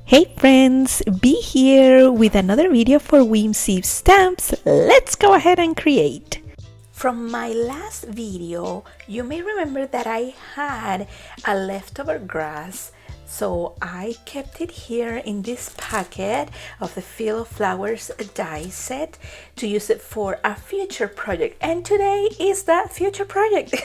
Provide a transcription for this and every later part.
Hey friends, be here with another video for Whimsy stamps. Let's go ahead and create. From my last video, you may remember that I had a leftover grass, so I kept it here in this packet of the Field of Flowers die set to use it for a future project. And today is that future project.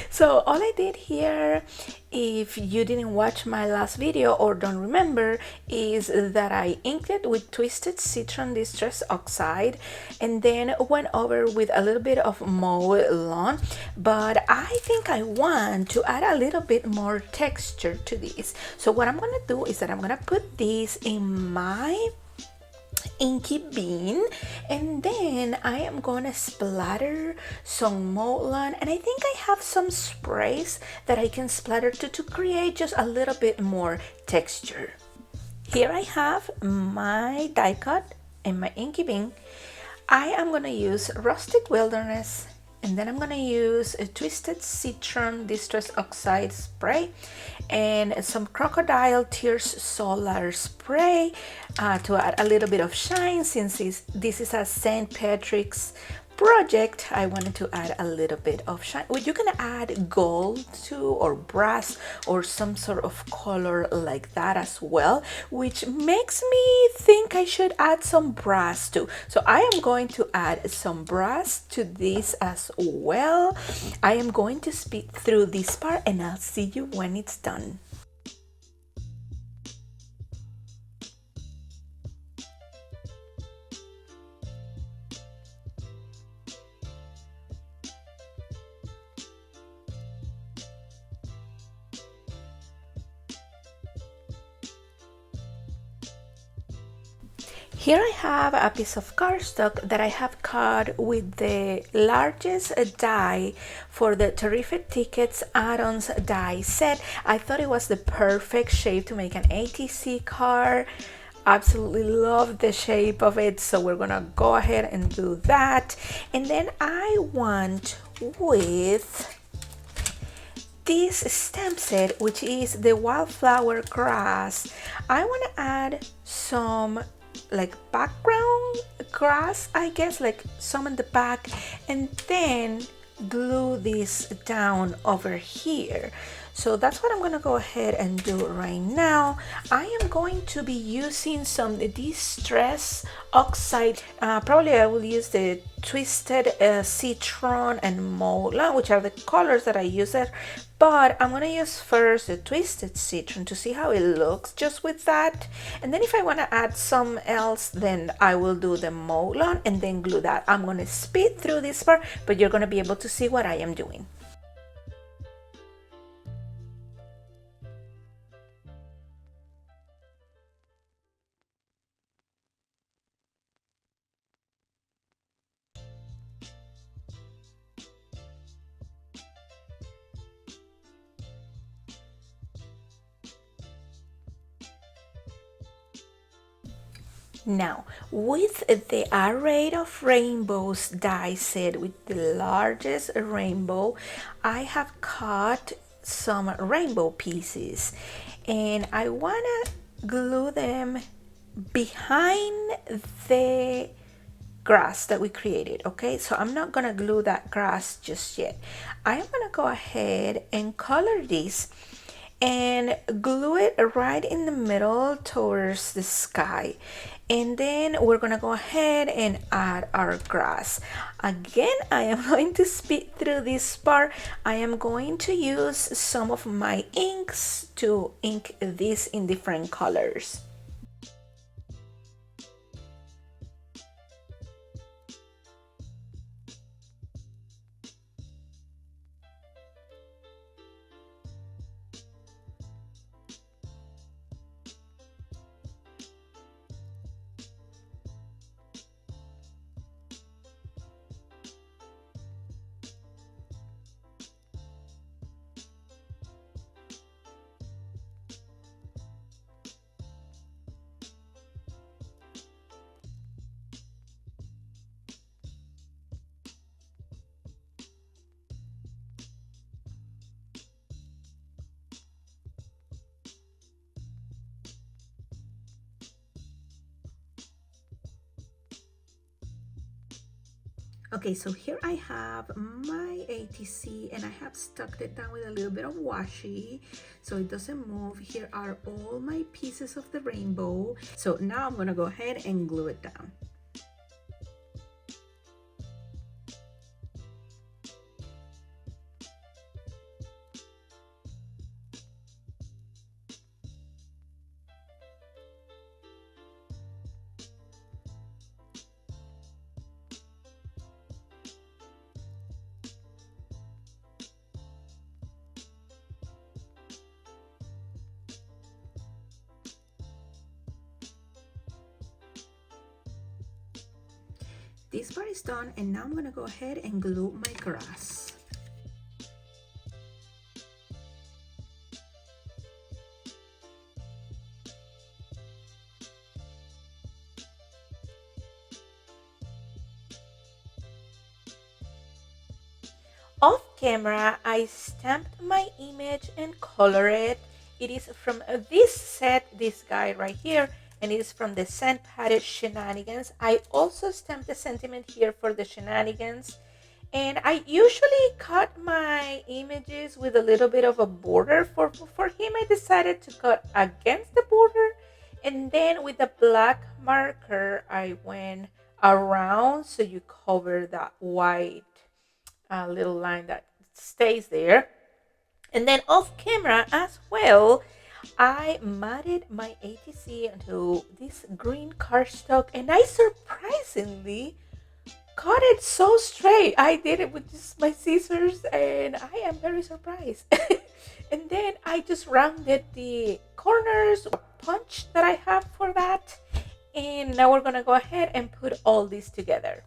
So all I did here, if you didn't watch my last video or don't remember, is that I inked it with Twisted Citron Distress Oxide and then went over with a little bit of mauve lawn. But I think I want to add a little bit more texture to this. So what I'm gonna do is that I'm gonna put this in my inky bean, and then I am gonna splatter some Molan, and I think I have some sprays that I can splatter to create just a little bit more texture. Here I have my die cut and my inky bean. I am gonna use Rustic Wilderness, and then I'm gonna use a Twisted Citron Distress Oxide spray and some Crocodile Tears Solar spray to add a little bit of shine. Since this is a St. Patrick's project, I wanted to add a little bit of shine. Well, you can add gold too, or brass, or some sort of color like that as well, which makes me think I should add some brass too. So I am going to add some brass to this as well. I am going to speed through this part and I'll see you when it's done. Here I have a piece of cardstock that I have cut with the largest die for the Terrific Tickets add-ons die set. I thought it was the perfect shape to make an ATC card. Absolutely love the shape of it, so we're gonna go ahead and do that. And then I want with this stamp set, which is the Wildflower Grass, I want to add some like background grass, I guess, like some in the back, and then glue this down over here. So that's what I'm gonna go ahead and do right now. I am going to be using some Distress Oxide. Probably I will use the Twisted Citron and Mola, which are the colors that I use it. But I'm gonna use first the Twisted Citron to see how it looks just with that. And then if I wanna add some else, then I will do the Molan and then glue that. I'm gonna speed through this part, but you're gonna be able to see what I am doing. Now, with the array of rainbows die set with the largest rainbow, I have cut some rainbow pieces and I want to glue them behind the grass that we created. Okay, so I'm not gonna glue that grass just yet. I'm gonna go ahead and color this and glue it right in the middle towards the sky, and then we're gonna go ahead and add our grass. Again, I am going to speed through this part. I am going to use some of my inks to ink this in different colors. Okay, so here I have my ATC and I have stuck it down with a little bit of washi so it doesn't move. Here are all my pieces of the rainbow. So now I'm gonna go ahead and glue it down. This part is done and now I'm gonna go ahead and glue my grass. Off camera, I stamped my image and colored it. It is from this set, this guy right here, and it is from the scent palette Shenanigans. I also stamped the sentiment here for the Shenanigans. And I usually cut my images with a little bit of a border. For him, I decided to cut against the border. And then with the black marker, I went around so you cover that white little line that stays there. And then off camera as well, I matted my ATC onto this green cardstock and I surprisingly cut it so straight. I did it with just my scissors and I am very surprised. And then I just rounded the corners, punch that I have for that. And now we're gonna go ahead and put all this together.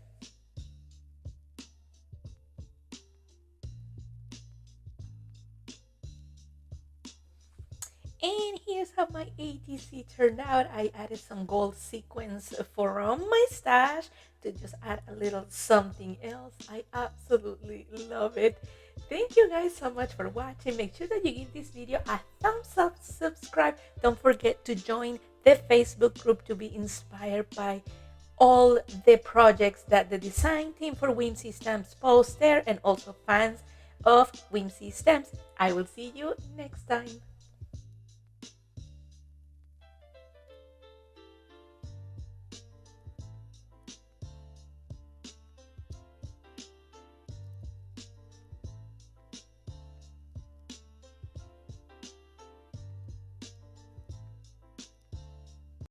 And here's how my ATC turned out. I added some gold sequins from my stash to just add a little something else. I absolutely love it. Thank you guys so much for watching. Make sure that you give this video a thumbs up, subscribe. Don't forget to join the Facebook group to be inspired by all the projects that the design team for Whimsy Stamps posts there, and also fans of Whimsy Stamps. I will see you next time.